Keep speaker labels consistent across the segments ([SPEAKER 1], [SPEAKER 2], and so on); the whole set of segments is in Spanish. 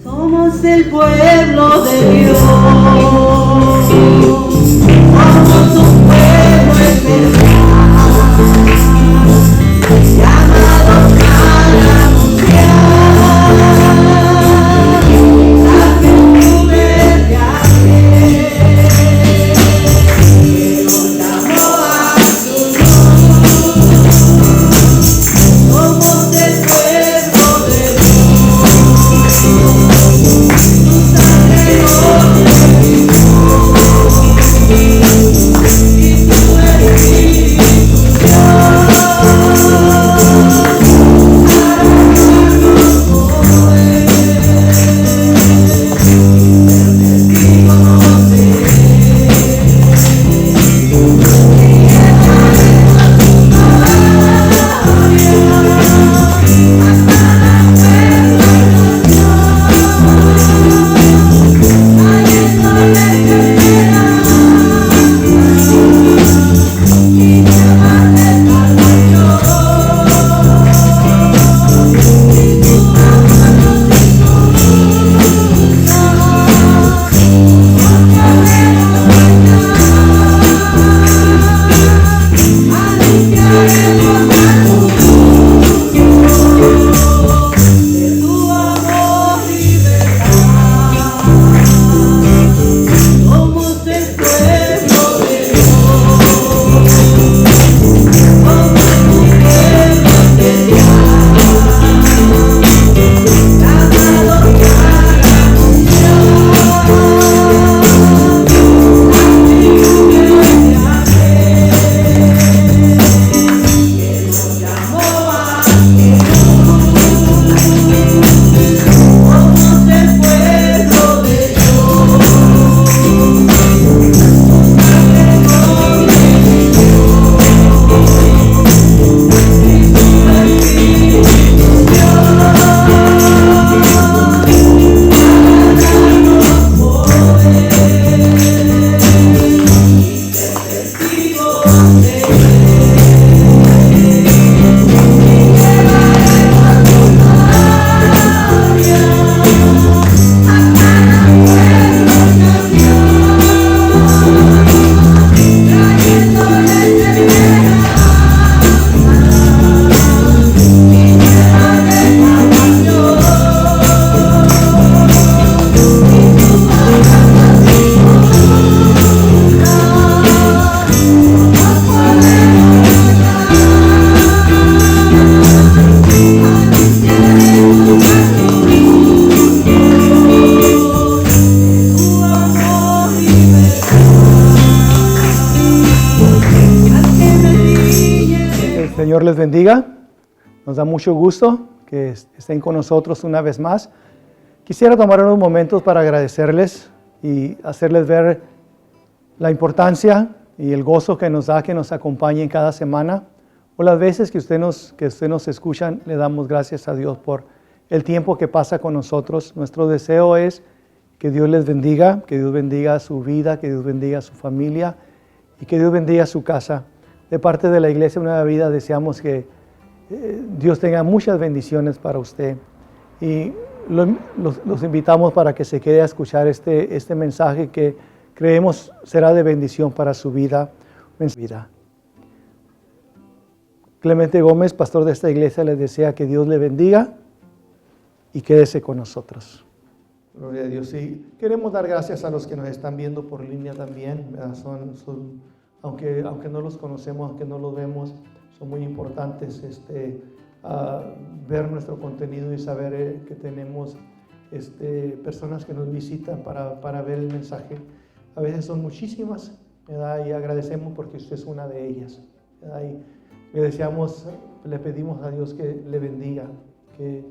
[SPEAKER 1] Somos el pueblo de Dios. Somos un pueblo especial, llamados para anunciar las virtudes de aquel que nos llamó a su luz. Somos el pueblo de Dios. Tu sangre nos redimió y tu Espíritu Dios
[SPEAKER 2] Señor les bendiga. Nos da mucho gusto que estén con nosotros una vez más. Quisiera tomar unos momentos para agradecerles y hacerles ver la importancia y el gozo que nos da que nos acompañen cada semana. Por las veces que usted nos escuchan, le damos gracias a Dios por el tiempo que pasa con nosotros. Nuestro deseo es que Dios les bendiga, que Dios bendiga su vida, que Dios bendiga su familia y que Dios bendiga su casa. De parte de la Iglesia Nueva Vida deseamos que Dios tenga muchas bendiciones para usted y los invitamos para que se quede a escuchar este mensaje que creemos será de bendición para su vida. Clemente Gómez, pastor de esta iglesia, les desea que Dios le bendiga y quédese con nosotros. Gloria a Dios. Sí, queremos dar gracias a los que nos están viendo por línea también. Aunque no los conocemos, aunque no los vemos, son muy importantes ver nuestro contenido y saber que tenemos personas que nos visitan para ver el mensaje. A veces son muchísimas, ¿verdad? Y agradecemos porque usted es una de ellas, ¿verdad? Y le pedimos a Dios que le bendiga, que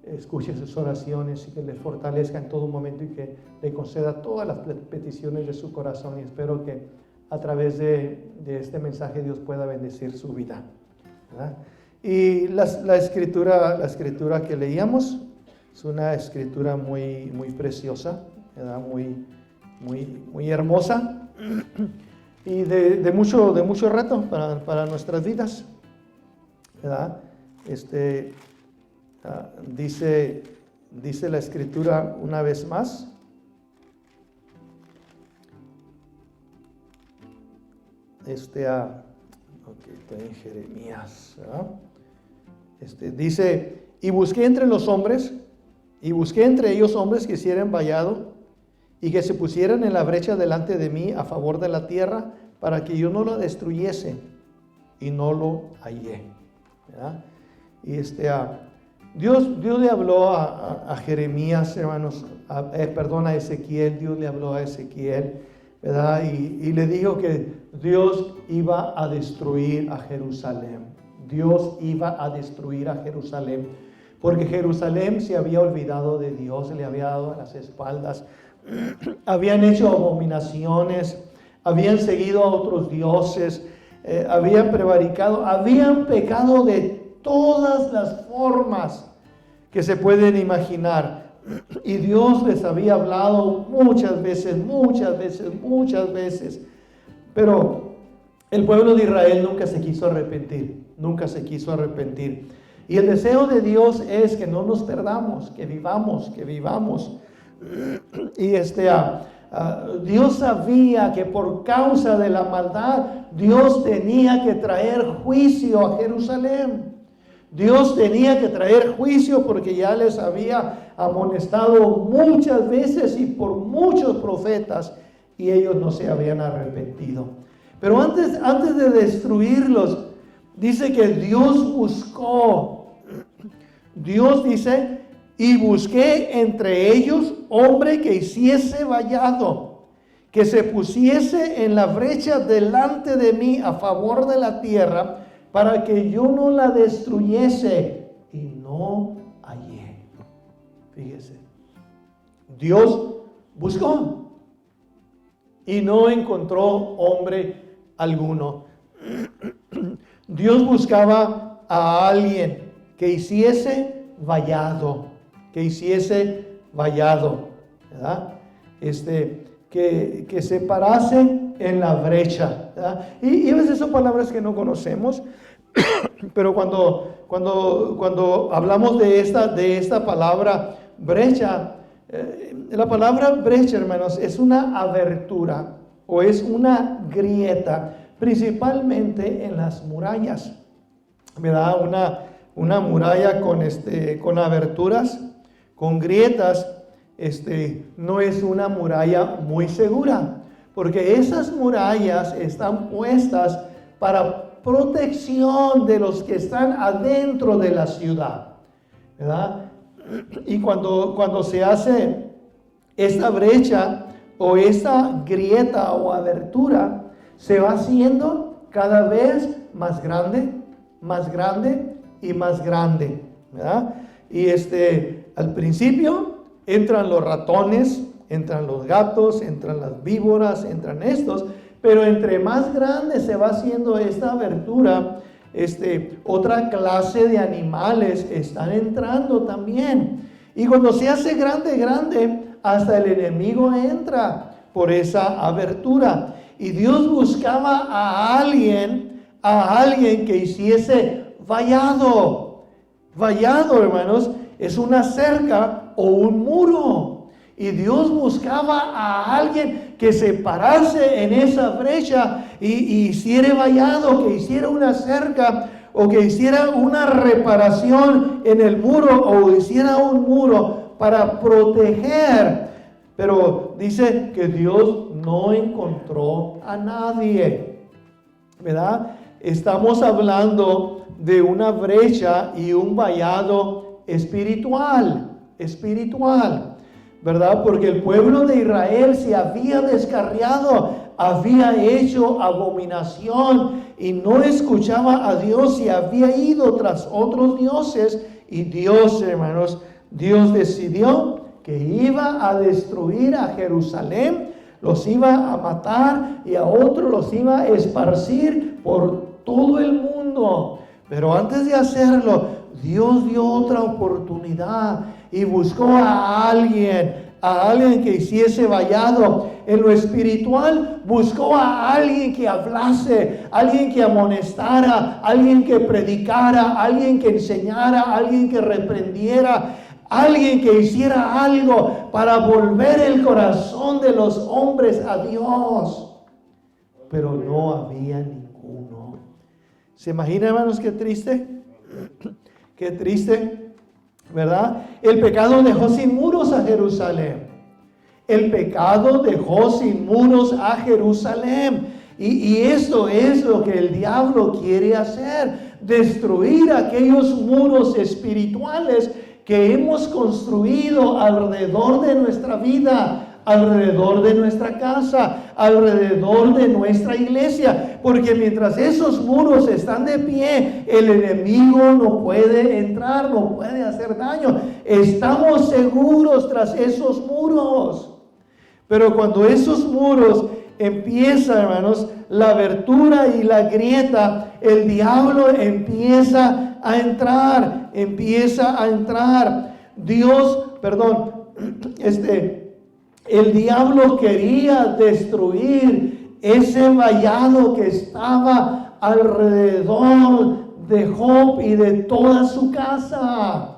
[SPEAKER 2] escuche sus oraciones y que le fortalezca en todo momento y que le conceda todas las peticiones de su corazón. Y espero que a través de este mensaje Dios pueda bendecir su vida, ¿verdad? Y la escritura que leíamos es una escritura muy, muy preciosa, ¿verdad? Muy hermosa y de mucho reto para nuestras vidas, ¿verdad? Dice Dice la Escritura una vez más. Estoy en Jeremías, ¿verdad? Dice, y busqué entre los hombres, y busqué entre ellos hombres que hicieran vallado, y que se pusieran en la brecha delante de mí a favor de la tierra, para que yo no lo destruyese, y no lo hallé, ¿verdad? Y Dios le habló a Jeremías, hermanos, a Ezequiel. Dios le habló a Ezequiel, ¿verdad? Y le dijo que Dios iba a destruir a Jerusalén. Dios iba a destruir a Jerusalén, porque Jerusalén se había olvidado de Dios, le había dado a las espaldas. Habían hecho abominaciones, habían seguido a otros dioses, habían prevaricado, habían pecado de todas las formas que se pueden imaginar. Y Dios les había hablado muchas veces. Pero el pueblo de Israel nunca se quiso arrepentir. Y el deseo de Dios es que no nos perdamos, que vivamos. Y Dios sabía que por causa de la maldad, Dios tenía que traer juicio a Jerusalén. Dios tenía que traer juicio porque ya les había amonestado muchas veces y por muchos profetas, y ellos no se habían arrepentido. Pero antes de destruirlos, dice que Dios buscó. Dios dice, y busqué entre ellos hombre que hiciese vallado, que se pusiese en la brecha delante de mí a favor de la tierra, para que yo no la destruyese, y no hallé. Fíjese, Dios buscó y no encontró hombre alguno. Dios buscaba a alguien que hiciese vallado, ¿verdad? Que se parase en la brecha, ¿verdad? Y a veces son palabras que no conocemos, pero cuando hablamos de esta palabra brecha, la palabra brecha, hermanos, es una abertura o es una grieta, principalmente en las murallas, ¿verdad? Una muralla con aberturas, con grietas, no es una muralla muy segura, porque esas murallas están puestas para protección de los que están adentro de la ciudad, ¿verdad? Y cuando se hace esta brecha o esta grieta o abertura, se va haciendo cada vez más grande y más grande, ¿verdad? Y al principio entran los ratones, entran los gatos, entran las víboras, entran estos, pero entre más grande se va haciendo esta abertura, otra clase de animales están entrando también. Y cuando se hace grande, hasta el enemigo entra por esa abertura. Y Dios buscaba a alguien que hiciese vallado. Vallado, hermanos, es una cerca o un muro. Y Dios buscaba a alguien que se parase en esa brecha y hiciera vallado, que hiciera una cerca o que hiciera una reparación en el muro o hiciera un muro para proteger. Pero dice que Dios no encontró a nadie, ¿verdad? Estamos hablando de una brecha y un vallado espiritual, ¿verdad? Porque el pueblo de Israel se había descarriado, había hecho abominación y no escuchaba a Dios y había ido tras otros dioses. Y Dios, hermanos, Dios decidió que iba a destruir a Jerusalén, los iba a matar y a otros los iba a esparcir por todo el mundo. Pero antes de hacerlo, Dios dio otra oportunidad y buscó a alguien que hiciese vallado. En lo espiritual buscó a alguien que hablase, alguien que amonestara, alguien que predicara, alguien que enseñara, alguien que reprendiera, alguien que hiciera algo para volver el corazón de los hombres a Dios. Pero no había ninguno. ¿Se imaginan, hermanos, qué triste? Qué triste, ¿verdad? El pecado dejó sin muros a Jerusalén. El pecado dejó sin muros a Jerusalén. Y esto es lo que el diablo quiere hacer: destruir aquellos muros espirituales que hemos construido alrededor de nuestra vida, alrededor de nuestra casa, alrededor de nuestra iglesia. Porque mientras esos muros están de pie, el enemigo no puede entrar, no puede hacer daño. Estamos seguros tras esos muros. Pero cuando esos muros empiezan, hermanos, la abertura y la grieta, el diablo empieza a entrar. El diablo quería destruir ese vallado que estaba alrededor de Job y de toda su casa.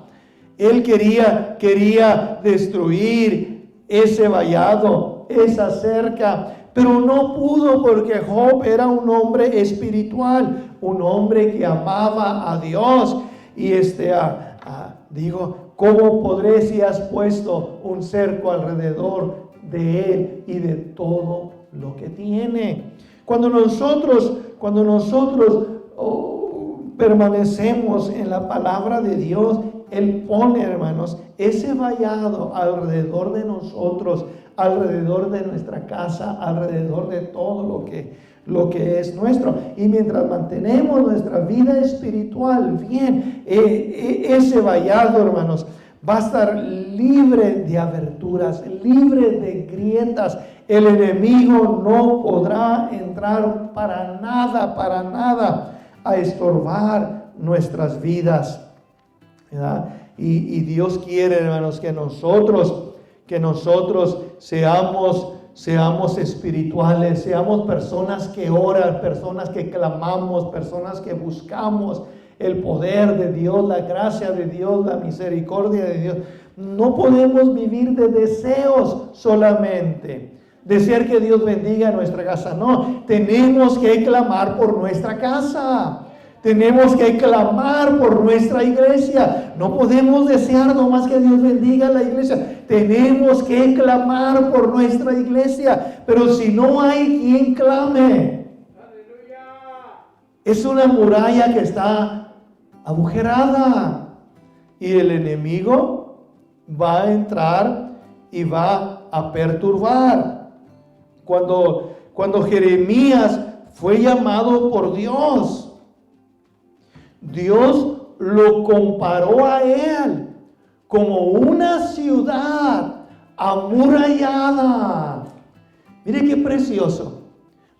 [SPEAKER 2] Él quería destruir ese vallado, esa cerca, pero no pudo, porque Job era un hombre espiritual, un hombre que amaba a Dios. Y digo, ¿cómo podré si has puesto un cerco alrededor de él y de todo lo que tiene? Cuando nosotros permanecemos en la palabra de Dios, Él pone, hermanos, ese vallado alrededor de nosotros, alrededor de nuestra casa, alrededor de todo lo que es nuestro. Y mientras mantenemos nuestra vida espiritual bien, ese vallado, hermanos, va a estar libre de aberturas, libre de grietas. El enemigo no podrá entrar para nada a estorbar nuestras vidas, ¿verdad? Y Dios quiere, hermanos, que nosotros seamos espirituales, seamos personas que oran, personas que clamamos, personas que buscamos el poder de Dios, la gracia de Dios, la misericordia de Dios. No podemos vivir de deseos solamente. Desear que Dios bendiga nuestra casa. No, tenemos que clamar por nuestra casa. Tenemos que clamar por nuestra iglesia. No podemos desear nomás que Dios bendiga la iglesia. Tenemos que clamar por nuestra iglesia. Pero si no hay quien clame, es una muralla que está agujerada. Y el enemigo va a entrar y va a perturbar. Cuando Jeremías fue llamado por Dios, Dios lo comparó a él como una ciudad amurallada. Mire qué precioso.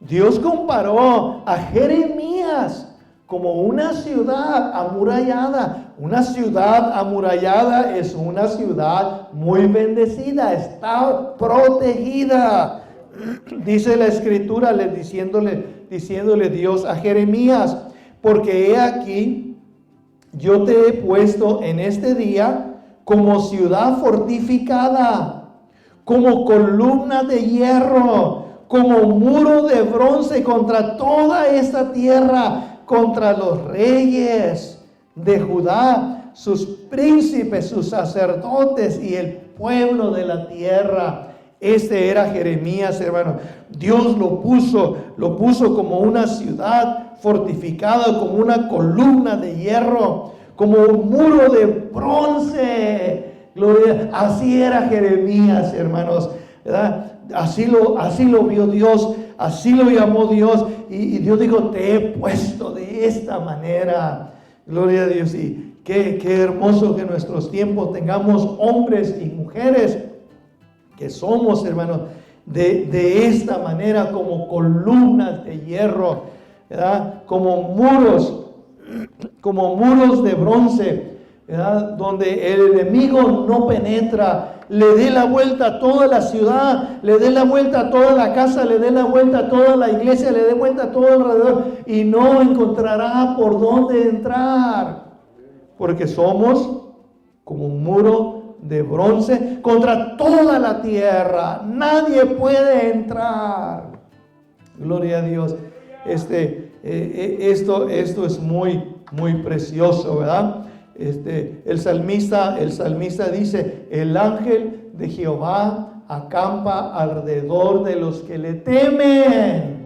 [SPEAKER 2] Dios comparó a Jeremías como una ciudad amurallada. Una ciudad amurallada es una ciudad muy bendecida, está protegida. Dice la escritura, diciéndole Dios a Jeremías: porque he aquí, yo te he puesto en este día como ciudad fortificada, como columna de hierro, como muro de bronce contra toda esta tierra, contra los reyes de Judá, sus príncipes, sus sacerdotes y el pueblo de la tierra. Este era Jeremías, hermano. Dios lo puso como una ciudad fortificada, como una columna de hierro, como un muro de bronce. Gloria. Así era Jeremías, hermanos, ¿verdad? Así lo vio Dios, así lo llamó Dios, y Dios dijo: te he puesto de esta manera. Gloria a Dios. Y qué hermoso que en nuestros tiempos tengamos hombres y mujeres que somos, hermanos, de esta manera, como columnas de hierro, ¿verdad? Como muros de bronce, ¿verdad? Donde el enemigo no penetra, le dé la vuelta a toda la ciudad, le dé la vuelta a toda la casa, le dé la vuelta a toda la iglesia, le dé vuelta a todo alrededor, y no encontrará por dónde entrar, porque somos como un muro de bronce contra toda la tierra. Nadie puede entrar. Gloria a Dios. Esto es muy precioso, ¿verdad? El salmista dice: el ángel de Jehová acampa alrededor de los que le temen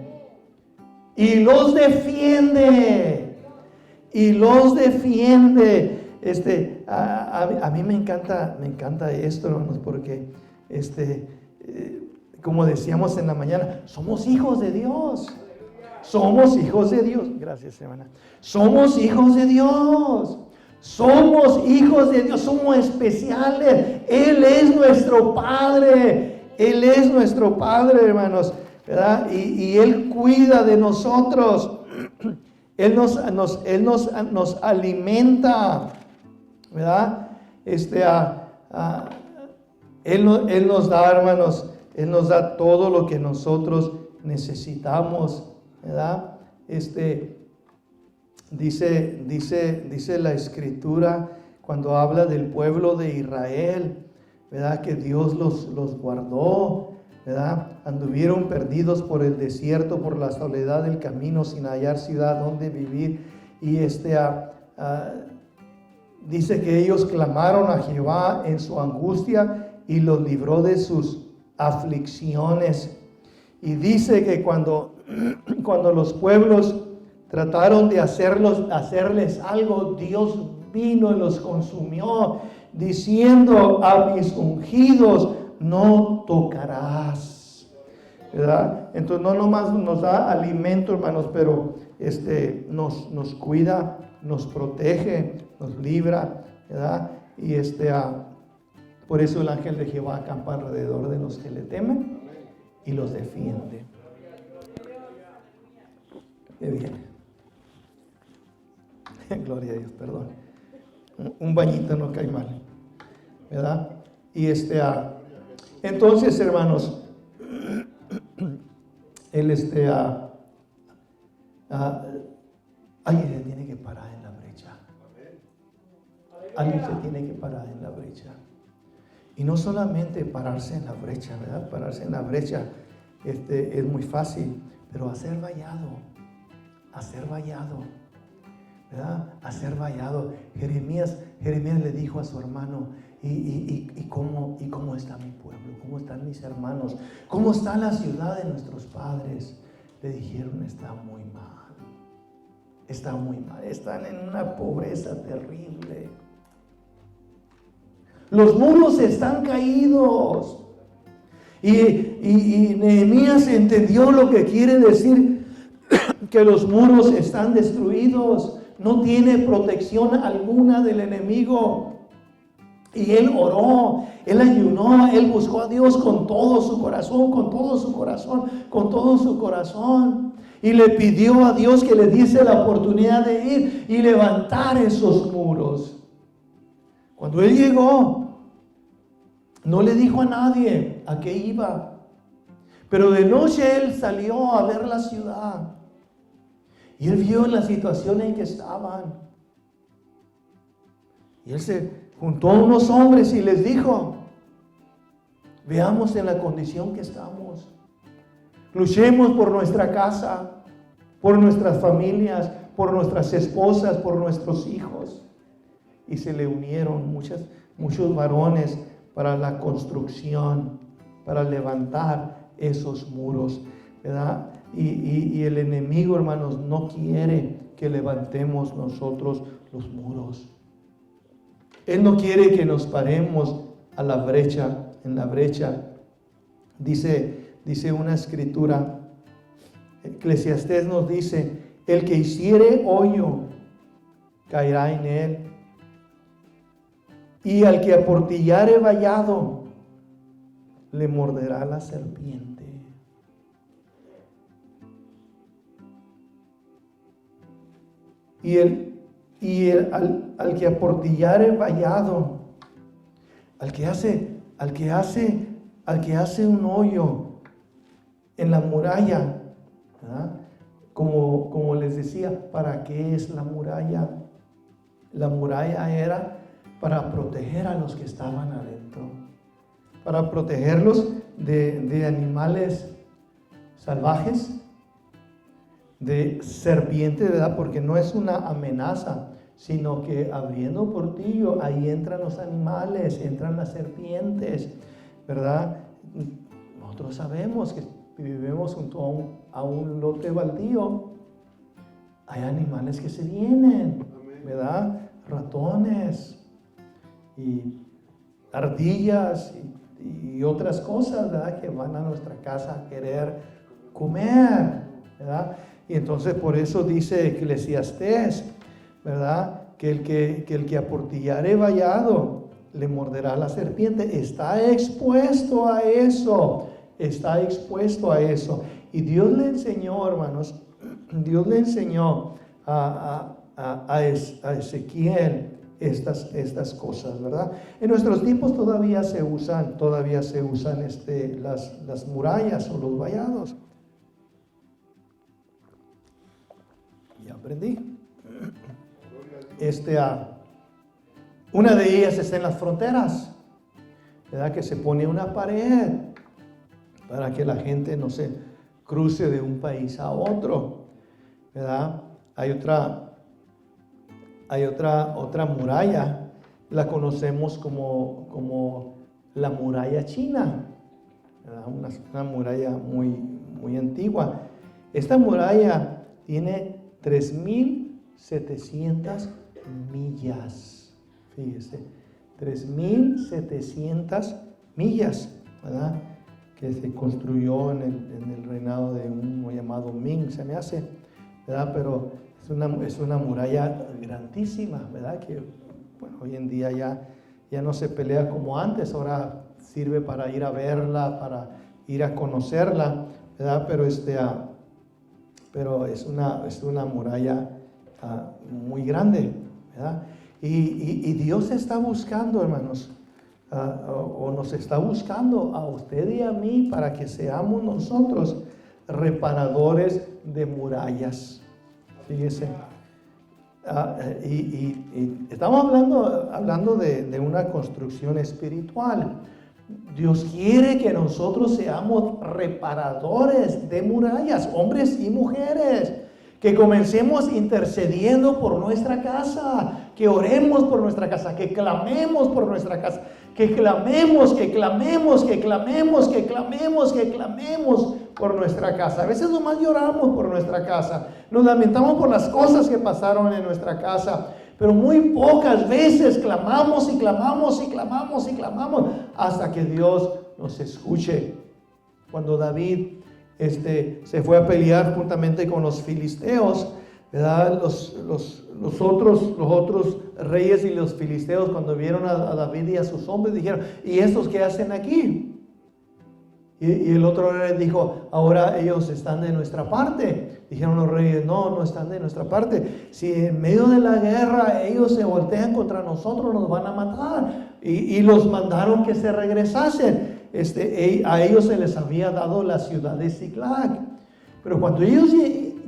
[SPEAKER 2] y los defiende. A mí me encanta esto, hermanos, porque como decíamos en la mañana, somos hijos de Dios. Somos hijos de Dios. Gracias, hermana. Somos hijos de Dios. Somos hijos de Dios. Somos especiales. Él es nuestro Padre. Él es nuestro Padre, hermanos, ¿verdad? Y Él cuida de nosotros. Él nos alimenta, ¿verdad? Él nos da, hermanos, Él nos da todo lo que nosotros necesitamos, ¿verdad? Dice la Escritura cuando habla del pueblo de Israel, ¿verdad? Que Dios los guardó, ¿verdad? Anduvieron perdidos por el desierto, por la soledad del camino, sin hallar ciudad donde vivir. Y dice que ellos clamaron a Jehová en su angustia y los libró de sus aflicciones. Y dice que cuando los pueblos trataron de hacerles algo, Dios vino y los consumió, diciendo: a mis ungidos no tocarás, ¿verdad? Entonces no nomás nos da alimento, hermanos, pero nos cuida, nos protege, nos libra, ¿verdad? Y por eso el ángel de Jehová acampa alrededor de los que le temen y los defiende. Qué bien. Gloria a Dios, perdón. Un bañito no cae mal, ¿verdad? Y entonces, hermanos, alguien se tiene que parar en la brecha. Alguien se tiene que parar en la brecha. Y no solamente pararse en la brecha, ¿verdad? Pararse en la brecha es muy fácil, pero hacer vallado, ¿verdad? Hacer vallado. Jeremías le dijo a su hermano: ¿Y cómo está mi pueblo? ¿Cómo están mis hermanos? ¿Cómo está la ciudad de nuestros padres? Le dijeron: está muy mal, están en una pobreza terrible. Los muros están caídos. Y Nehemías entendió lo que quiere decir que los muros están destruidos. No tiene protección alguna del enemigo. Y él oró, él ayunó, él buscó a Dios con todo su corazón. Y le pidió a Dios que le diese la oportunidad de ir y levantar esos muros. Cuando él llegó, no le dijo a nadie a qué iba. Pero de noche él salió a ver la ciudad. Y él vio la situación en que estaban. Y él se juntó a unos hombres y les dijo: veamos en la condición que estamos. Luchemos por nuestra casa, por nuestras familias, por nuestras esposas, por nuestros hijos. Y se le unieron muchos varones para la construcción, para levantar esos muros, ¿verdad? Y el enemigo, hermanos, no quiere que levantemos nosotros los muros. Él no quiere que nos paremos en la brecha. Dice una escritura, Eclesiastés nos dice: el que hiciere hoyo caerá en él, y al que aportillare vallado le morderá la serpiente. Al que aportillare vallado, al que hace un hoyo en la muralla, ¿verdad? Como les decía, ¿para qué es la muralla? La muralla era para proteger a los que estaban adentro, para protegerlos de animales salvajes, de serpientes, ¿verdad? Porque no es una amenaza, sino que abriendo portillo, ahí entran los animales, entran las serpientes, ¿verdad? Nosotros sabemos que vivimos junto a un lote baldío. Hay animales que se vienen, ¿verdad? Ratones y ardillas y otras cosas, ¿verdad? Que van a nuestra casa a querer comer, ¿verdad? Y entonces por eso dice Eclesiastés, ¿verdad? Que el que aportillare vallado le morderá la serpiente. Está expuesto a eso, está expuesto a eso. Y Dios le enseñó, hermanos, Dios le enseñó a Ezequiel estas cosas, ¿verdad? En nuestros tiempos todavía se usan las murallas o los vallados. Ya aprendí. Una de ellas está en las fronteras, ¿verdad? Que se pone una pared para que la gente no se cruce de un país a otro, ¿verdad? Hay otra muralla, la conocemos como la muralla china, ¿verdad? Una muralla muy antigua. Esta muralla tiene 3,700 millas, fíjese, 3,700 millas, ¿verdad? Que se construyó en el reinado de uno llamado Ming, se me hace, ¿verdad? Pero es una muralla grandísima, ¿verdad? Que bueno, hoy en día ya no se pelea como antes, ahora sirve para ir a verla, para ir a conocerla, ¿verdad? Pero es una muralla muy grande, ¿verdad? Y Dios está buscando, hermanos, o nos está buscando a usted y a mí para que seamos nosotros reparadores de murallas. Fíjese. Y estamos hablando de una construcción espiritual. Dios quiere que nosotros seamos reparadores de murallas, hombres y mujeres, que comencemos intercediendo por nuestra casa, que oremos por nuestra casa, que clamemos por nuestra casa, que clamemos por nuestra casa. A veces nomás lloramos por nuestra casa, nos lamentamos por las cosas que pasaron en nuestra casa, pero muy pocas veces clamamos hasta que Dios nos escuche. Cuando David se fue a pelear juntamente con los filisteos, ¿verdad? Los otros reyes y los filisteos, cuando vieron a David y a sus hombres, dijeron: ¿y estos qué hacen aquí? Y el otro rey dijo: ahora ellos están de nuestra parte. Dijeron los reyes: no están de nuestra parte. Si en medio de la guerra ellos se voltean contra nosotros, nos van a matar. Y los mandaron que se regresasen. A ellos se les había dado la ciudad de Ziklag. Pero cuando ellos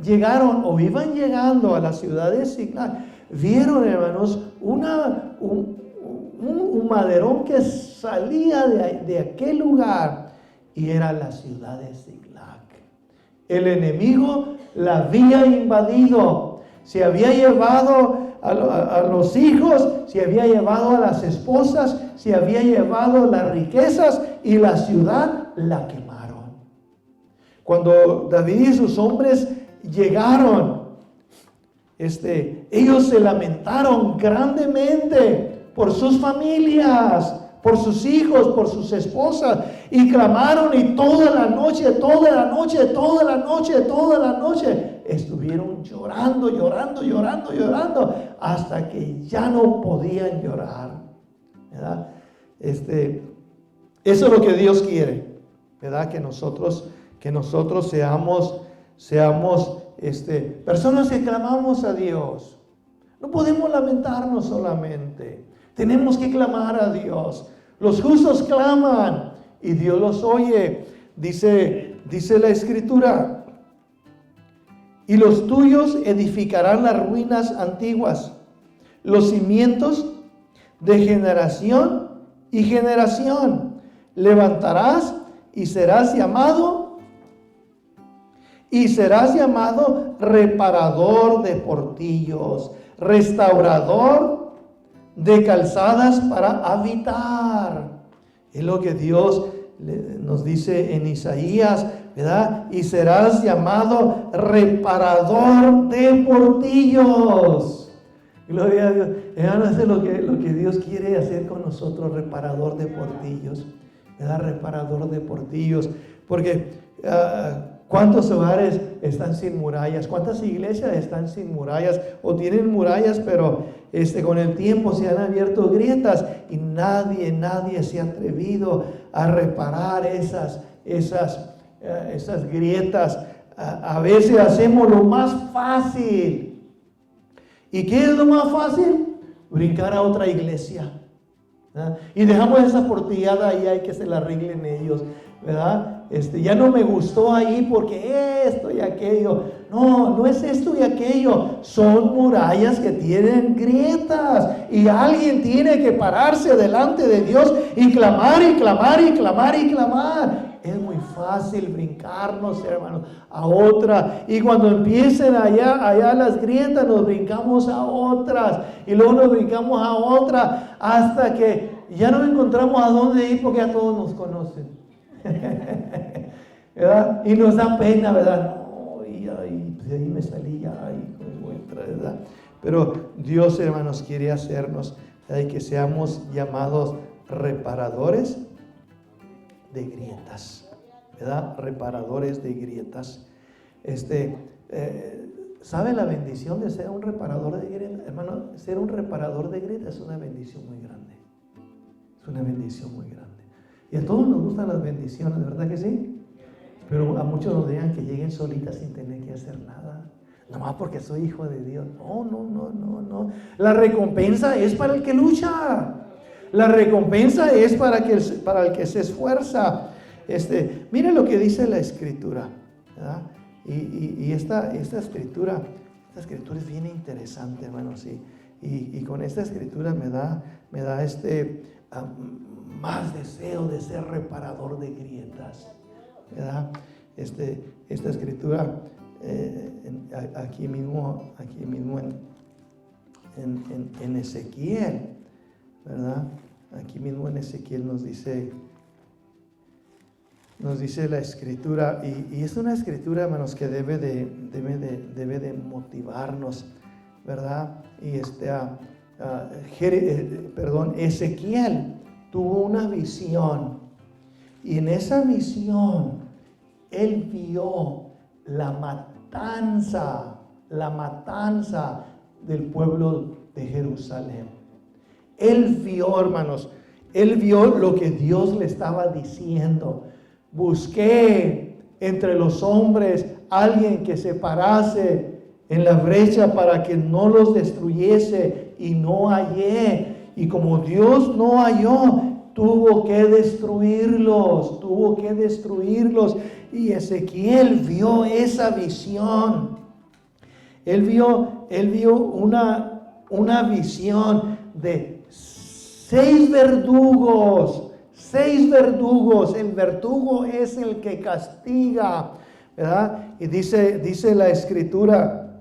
[SPEAKER 2] llegaron o iban llegando a la ciudad de Ziklag, vieron, hermanos, un maderón que salía de aquel lugar, y era la ciudad de Ziklag. El enemigo la había invadido, se había llevado a los hijos, se había llevado a las esposas, se había llevado las riquezas, y la ciudad la quemaron. Cuando David y sus hombres llegaron, ellos se lamentaron grandemente por sus familias, por sus hijos, por sus esposas, y clamaron, y toda la noche estuvieron llorando, hasta que ya no podían llorar, ¿verdad? Eso es lo que Dios quiere, ¿verdad? Que nosotros seamos personas que clamamos a Dios. No podemos lamentarnos solamente, tenemos que clamar a Dios. Los justos claman y Dios los oye. Dice la Escritura: y los tuyos edificarán las ruinas antiguas, los cimientos de generación y generación. Levantarás y serás llamado reparador de portillos, restaurador de calzadas para habitar. Es lo que Dios nos dice en Isaías, ¿verdad? Y serás llamado reparador de portillos. Gloria a Dios. Hermano, eso es lo que Dios quiere hacer con nosotros, reparador de portillos, ¿verdad? Reparador de portillos. Porque ¿cuántos hogares están sin murallas? ¿Cuántas iglesias están sin murallas? O tienen murallas, pero con el tiempo se han abierto grietas y nadie se ha atrevido a reparar esas grietas. A veces hacemos lo más fácil. ¿Y qué es lo más fácil? Brincar a otra iglesia, ¿verdad? Y dejamos esa portillada ahí, hay que se la arreglen ellos, ¿verdad? Ya no me gustó ahí porque esto y aquello. No es esto y aquello. Son murallas que tienen grietas. Y alguien tiene que pararse delante de Dios y clamar y clamar y clamar y clamar. Es muy fácil brincarnos, hermanos, a otra. Y cuando empiecen allá las grietas, nos brincamos a otras. Y luego nos brincamos a otra hasta que ya no encontramos a dónde ir porque ya todos nos conocen. ¿Verdad? Y nos da pena, ¿verdad? No, y pues de ahí me salí ya, ¿verdad? Pero Dios, hermanos, quiere hacernos, ¿verdad? Que seamos llamados reparadores de grietas, ¿verdad? Reparadores de grietas. ¿Sabe la bendición de ser un reparador de grietas? Hermano, ser un reparador de grietas es una bendición muy grande. Es una bendición muy grande. Y a todos nos gustan las bendiciones, ¿verdad que sí? Pero a muchos nos dejan que lleguen solitas sin tener que hacer nada. Nomás porque soy hijo de Dios. No. La recompensa es para el que lucha. La recompensa es para el que se esfuerza. Mire lo que dice la Escritura, ¿verdad? Y esta escritura es bien interesante, hermanos. Y con esta escritura me da más deseo de ser reparador de grietas, ¿verdad? Esta escritura aquí mismo en Ezequiel, ¿verdad? Aquí mismo en Ezequiel nos dice la escritura, y es una escritura, hermanos, que debe de motivarnos, ¿verdad? Y Ezequiel tuvo una visión, y en esa visión él vio la matanza del pueblo de Jerusalén. Él vio, hermanos, lo que Dios le estaba diciendo. Busqué entre los hombres alguien que se parase en la brecha para que no los destruyese, y no hallé. Y como Dios no halló, tuvo que destruirlos. Y Ezequiel vio esa visión. Él vio una visión de 6 verdugos. 6 verdugos. El verdugo es el que castiga, ¿verdad? Y dice la escritura,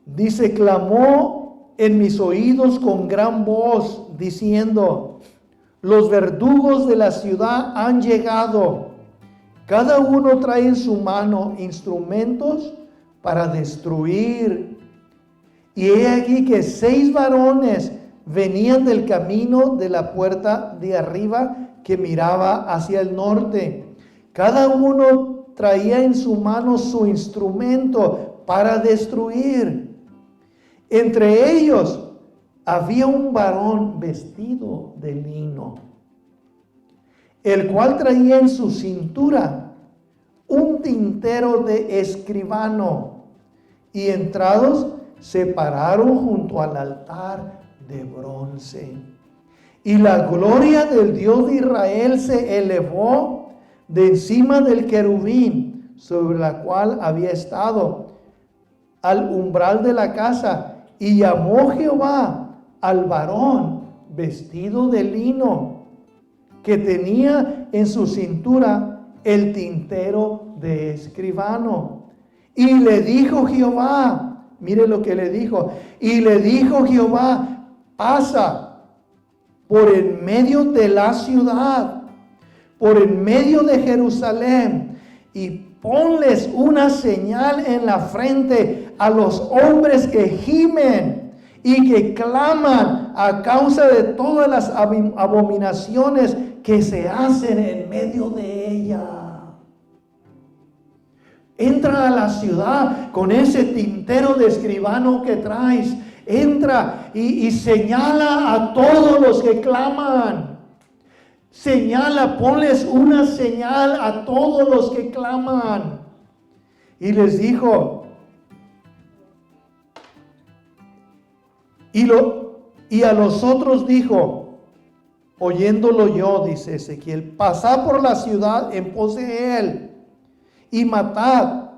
[SPEAKER 2] dice: clamó en mis oídos con gran voz, diciendo: los verdugos de la ciudad han llegado. Cada uno trae en su mano instrumentos para destruir. Y he aquí que 6 varones venían del camino de la puerta de arriba que miraba hacia el norte. Cada uno traía en su mano su instrumento para destruir. Entre ellos había un varón vestido de lino, el cual traía en su cintura un tintero de escribano, y entrados se pararon junto al altar de bronce. Y la gloria del Dios de Israel se elevó de encima del querubín sobre la cual había estado al umbral de la casa. Y llamó Jehová al varón vestido de lino, que tenía en su cintura el tintero de escribano. Y le dijo Jehová, mire lo que le dijo, y le dijo Jehová, pasa por en medio de la ciudad, por en medio de Jerusalén, y ponles una señal en la frente a los hombres que gimen y que claman a causa de todas las abominaciones que se hacen en medio de ella. Entra a la ciudad con ese tintero de escribano que traes. Entra y señala a todos los que claman. Señala, ponles una señal a todos los que claman. Y les dijo, y a los otros dijo, oyéndolo yo, dice Ezequiel, pasad por la ciudad en pos de él y matad.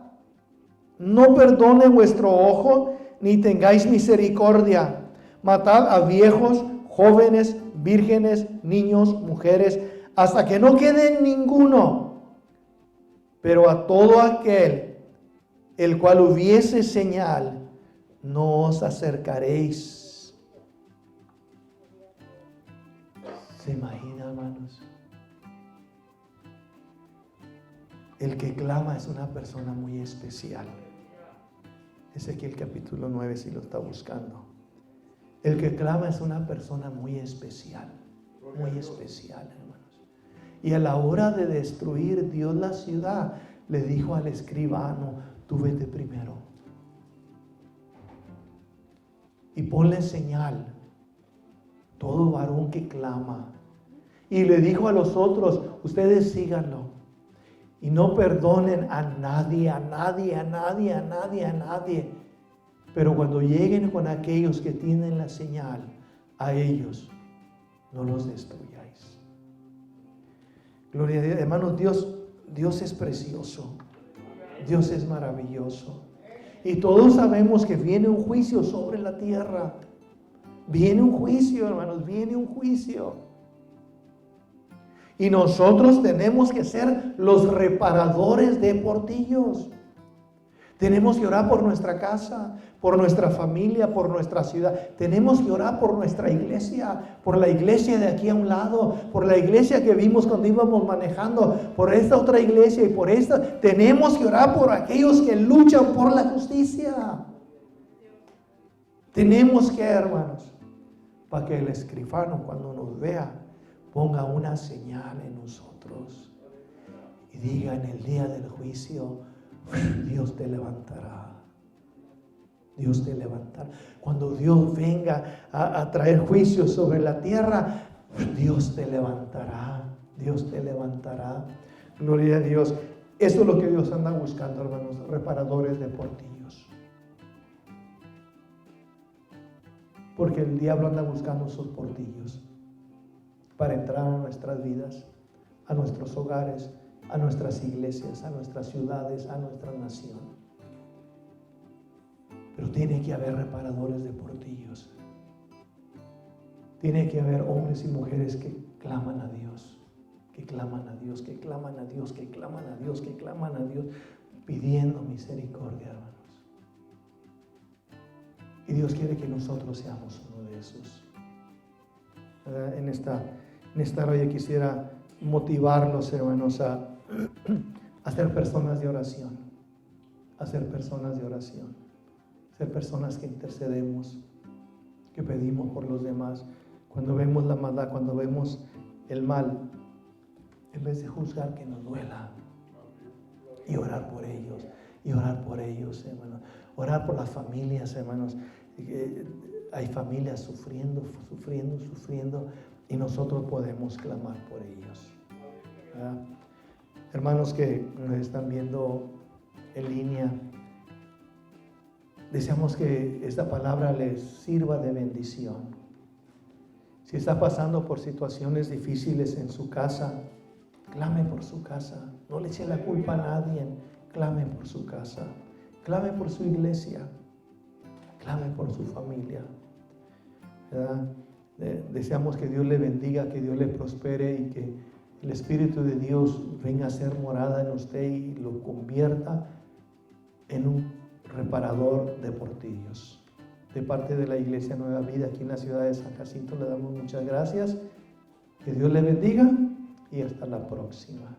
[SPEAKER 2] No perdone vuestro ojo, ni tengáis misericordia. Matad a viejos, jóvenes, vírgenes, niños, mujeres, hasta que no quede ninguno. Pero a todo aquel, el cual hubiese señal, no os acercaréis. ¿Se imagina, hermanos? El que clama es una persona muy especial. Ezequiel capítulo 9, si lo está buscando. El que clama es una persona muy especial, hermanos. Y a la hora de destruir Dios la ciudad, le dijo al escribano, tú vete primero. Y ponle señal, todo varón que clama. Y le dijo a los otros, ustedes síganlo. Y no perdonen a nadie. Pero cuando lleguen con aquellos que tienen la señal, a ellos no los destruyáis. Gloria a Dios. Hermanos, Dios es precioso. Dios es maravilloso. Y todos sabemos que viene un juicio sobre la tierra. Viene un juicio, hermanos, viene un juicio. Y nosotros tenemos que ser los reparadores de portillos. Tenemos que orar por nuestra casa, por nuestra familia, por nuestra ciudad. Tenemos que orar por nuestra iglesia, por la iglesia de aquí a un lado, por la iglesia que vimos cuando íbamos manejando, por esta otra iglesia y por esta. Tenemos que orar por aquellos que luchan por la justicia. Tenemos que, hermanos, para que el escribano cuando nos vea ponga una señal en nosotros y diga en el día del juicio, Dios te levantará. Dios te levantará. Cuando Dios venga a traer juicio sobre la tierra, Dios te levantará. Dios te levantará. Gloria a Dios. Eso es lo que Dios anda buscando, hermanos, reparadores de portillos. Porque el diablo anda buscando esos portillos para entrar a nuestras vidas, a nuestros hogares, a nuestras iglesias, a nuestras ciudades, a nuestra nación. Pero tiene que haber reparadores de portillos. Tiene que haber hombres y mujeres que claman a Dios, que claman a Dios, que claman a Dios, que claman a Dios, que claman a Dios, pidiendo misericordia, hermanos. Y Dios quiere que nosotros seamos uno de esos. En esta hora yo quisiera motivarlos, hermanos, a ser personas de oración, a ser personas de oración, ser personas que intercedemos, que pedimos por los demás. Cuando vemos la maldad, cuando vemos el mal, en vez de juzgar, que nos duela y orar por ellos, hermanos, orar por las familias, hermanos. Hay familias sufriendo, y nosotros podemos clamar por ellos, ¿verdad? Hermanos que nos están viendo en línea, deseamos que esta palabra les sirva de bendición. Si está pasando por situaciones difíciles en su casa, clame por su casa. No le eche la culpa a nadie. Clame por su casa. Clame por su iglesia. Clame por su familia. ¿verdad? Deseamos que Dios le bendiga, que Dios le prospere y que el Espíritu de Dios venga a ser morada en usted y lo convierta en un reparador de portillos. De parte de la Iglesia Nueva Vida aquí en la ciudad de San Jacinto le damos muchas gracias. Que Dios le bendiga y hasta la próxima.